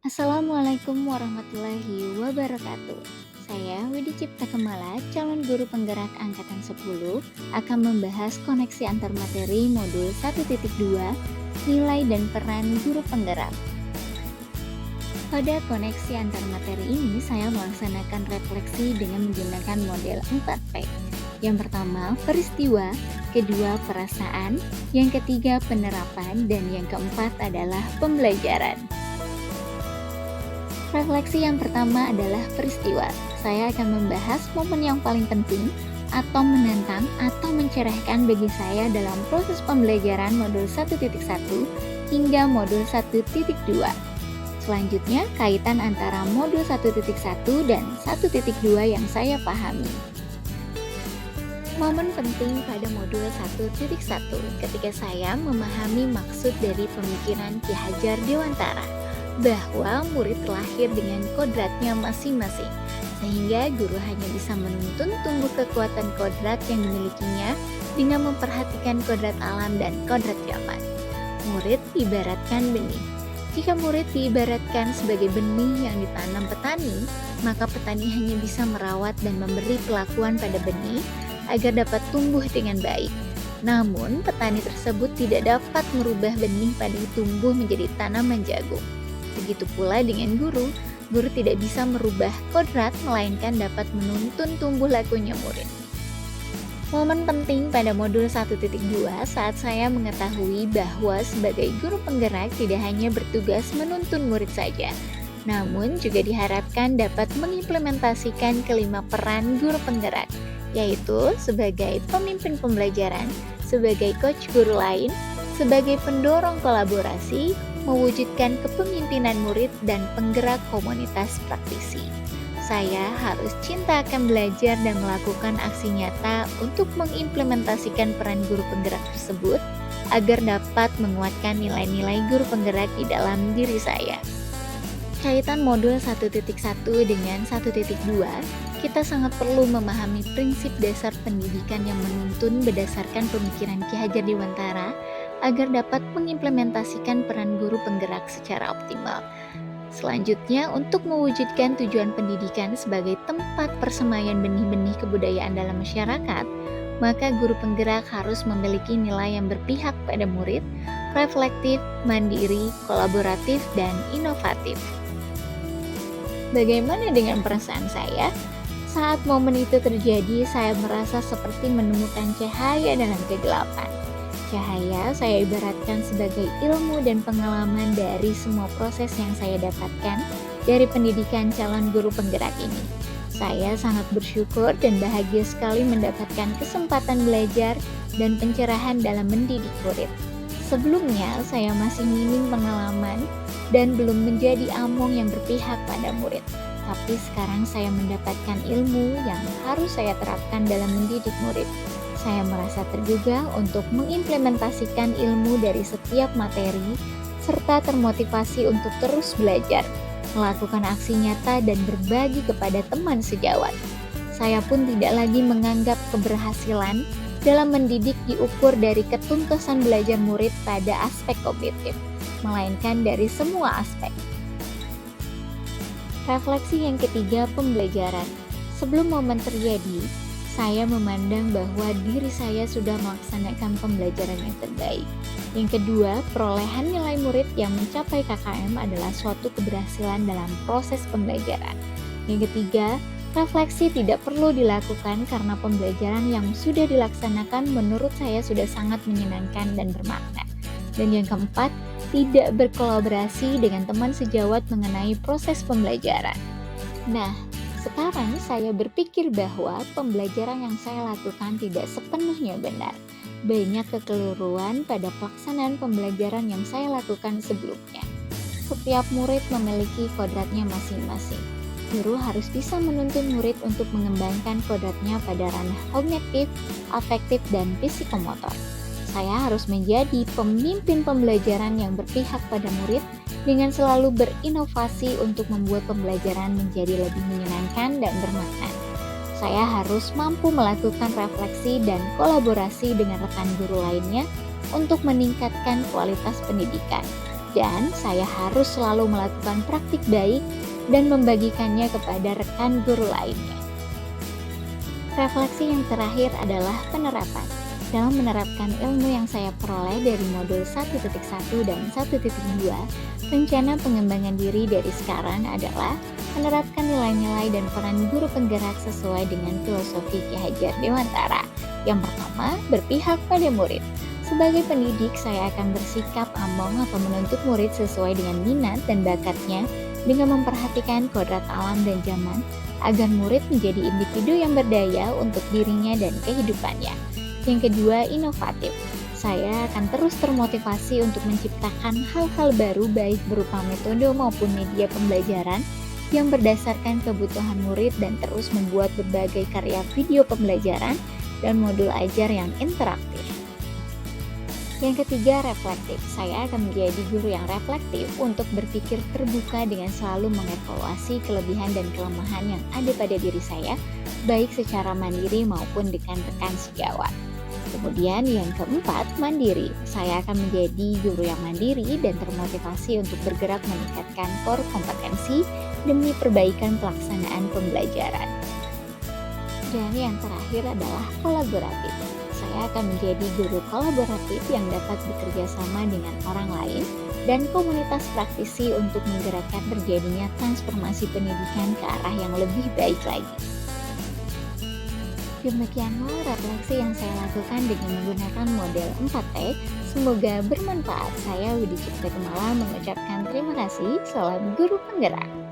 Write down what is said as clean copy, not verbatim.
Assalamualaikum warahmatullahi wabarakatuh. Saya Widi Cipta Kemala, calon guru penggerak angkatan 10, akan membahas koneksi antar materi modul 1.2, nilai dan peran guru penggerak. Pada koneksi antar materi ini, saya melaksanakan refleksi dengan menggunakan model 4P. Yang pertama, peristiwa, kedua, perasaan, yang ketiga, penerapan, dan yang keempat adalah pembelajaran. Refleksi yang pertama adalah peristiwa. Saya akan membahas momen yang paling penting atau menantang atau mencerahkan bagi saya dalam proses pembelajaran modul 1.1 hingga modul 1.2. Selanjutnya, kaitan antara modul 1.1 dan 1.2 yang saya pahami. Momen penting pada modul 1.1 ketika saya memahami maksud dari pemikiran Ki Hajar Dewantara, bahwa murid terlahir dengan kodratnya masing-masing, sehingga guru hanya bisa menuntun tumbuh kekuatan kodrat yang dimilikinya dengan memperhatikan kodrat alam dan kodrat zaman. Murid diibaratkan benih. Jika murid diibaratkan sebagai benih yang ditanam petani, maka petani hanya bisa merawat dan memberi perlakuan pada benih agar dapat tumbuh dengan baik. Namun, petani tersebut tidak dapat merubah benih pada tumbuh menjadi tanaman jagung. Begitu pula dengan guru tidak bisa merubah kodrat, melainkan dapat menuntun tumbuh lakunya murid. Momen penting pada modul 1.2 saat saya mengetahui bahwa sebagai guru penggerak tidak hanya bertugas menuntun murid saja, namun juga diharapkan dapat mengimplementasikan kelima peran guru penggerak, yaitu sebagai pemimpin pembelajaran, sebagai coach guru lain, sebagai pendorong kolaborasi, mewujudkan kepemimpinan murid dan penggerak komunitas praktisi. Saya harus cinta akan belajar dan melakukan aksi nyata untuk mengimplementasikan peran guru penggerak tersebut agar dapat menguatkan nilai-nilai guru penggerak di dalam diri saya. Kaitan modul 1.1 dengan 1.2, kita sangat perlu memahami prinsip dasar pendidikan yang menuntun berdasarkan pemikiran Ki Hajar Dewantara agar dapat mengimplementasikan peran guru penggerak secara optimal. Selanjutnya, untuk mewujudkan tujuan pendidikan sebagai tempat persemaian benih-benih kebudayaan dalam masyarakat, maka guru penggerak harus memiliki nilai yang berpihak pada murid, reflektif, mandiri, kolaboratif, dan inovatif. Bagaimana dengan perasaan saya? Saat momen itu terjadi, saya merasa seperti menemukan cahaya dalam kegelapan. Cahaya saya ibaratkan sebagai ilmu dan pengalaman dari semua proses yang saya dapatkan dari pendidikan calon guru penggerak ini. Saya sangat bersyukur dan bahagia sekali mendapatkan kesempatan belajar dan pencerahan dalam mendidik murid. Sebelumnya, saya masih minim pengalaman dan belum menjadi among yang berpihak pada murid. Tapi sekarang saya mendapatkan ilmu yang harus saya terapkan dalam mendidik murid. Saya merasa tergugah untuk mengimplementasikan ilmu dari setiap materi, serta termotivasi untuk terus belajar, melakukan aksi nyata dan berbagi kepada teman sejawat. Saya pun tidak lagi menganggap keberhasilan dalam mendidik diukur dari ketuntasan belajar murid pada aspek kognitif, melainkan dari semua aspek. Refleksi yang ketiga, pembelajaran. Sebelum momen terjadi, saya memandang bahwa diri saya sudah melaksanakan pembelajaran yang terbaik. Yang kedua, perolehan nilai murid yang mencapai KKM adalah suatu keberhasilan dalam proses pembelajaran. Yang ketiga, refleksi tidak perlu dilakukan karena pembelajaran yang sudah dilaksanakan menurut saya sudah sangat menyenangkan dan bermakna. Dan yang keempat, tidak berkolaborasi dengan teman sejawat mengenai proses pembelajaran. Nah, sekarang saya berpikir bahwa pembelajaran yang saya lakukan tidak sepenuhnya benar. Banyak kekeliruan pada pelaksanaan pembelajaran yang saya lakukan sebelumnya. Setiap murid memiliki kodratnya masing-masing. Guru harus bisa menuntun murid untuk mengembangkan kodratnya pada ranah kognitif, afektif, dan psikomotor. Saya harus menjadi pemimpin pembelajaran yang berpihak pada murid dengan selalu berinovasi untuk membuat pembelajaran menjadi lebih menyenangkan dan bermakna. Saya harus mampu melakukan refleksi dan kolaborasi dengan rekan guru lainnya untuk meningkatkan kualitas pendidikan. Dan saya harus selalu melakukan praktik baik dan membagikannya kepada rekan guru lainnya. Refleksi yang terakhir adalah penerapan. Dalam menerapkan ilmu yang saya peroleh dari modul 1.1 dan 1.2, rencana pengembangan diri dari sekarang adalah menerapkan nilai-nilai dan peran guru penggerak sesuai dengan filosofi Ki Hajar Dewantara. Yang pertama, berpihak pada murid. Sebagai pendidik, saya akan bersikap among atau menuntut murid sesuai dengan minat dan bakatnya dengan memperhatikan kodrat alam dan zaman agar murid menjadi individu yang berdaya untuk dirinya dan kehidupannya. Yang kedua, inovatif. Saya akan terus termotivasi untuk menciptakan hal-hal baru baik berupa metode maupun media pembelajaran yang berdasarkan kebutuhan murid dan terus membuat berbagai karya video pembelajaran dan modul ajar yang interaktif. Yang ketiga, reflektif. Saya akan menjadi guru yang reflektif untuk berpikir terbuka dengan selalu mengevaluasi kelebihan dan kelemahan yang ada pada diri saya, baik secara mandiri maupun dengan rekan sejawat. Kemudian yang keempat, mandiri. Saya akan menjadi guru yang mandiri dan termotivasi untuk bergerak meningkatkan core kompetensi demi perbaikan pelaksanaan pembelajaran. Dan yang terakhir adalah kolaboratif. Saya akan menjadi guru kolaboratif yang dapat bekerja sama dengan orang lain dan komunitas praktisi untuk menggerakkan terjadinya transformasi pendidikan ke arah yang lebih baik lagi. Demikianlah refleksi yang saya lakukan dengan menggunakan model 4T. Semoga bermanfaat. Saya Widi Cipta Kemala mengucapkan terima kasih. Salam guru penggerak.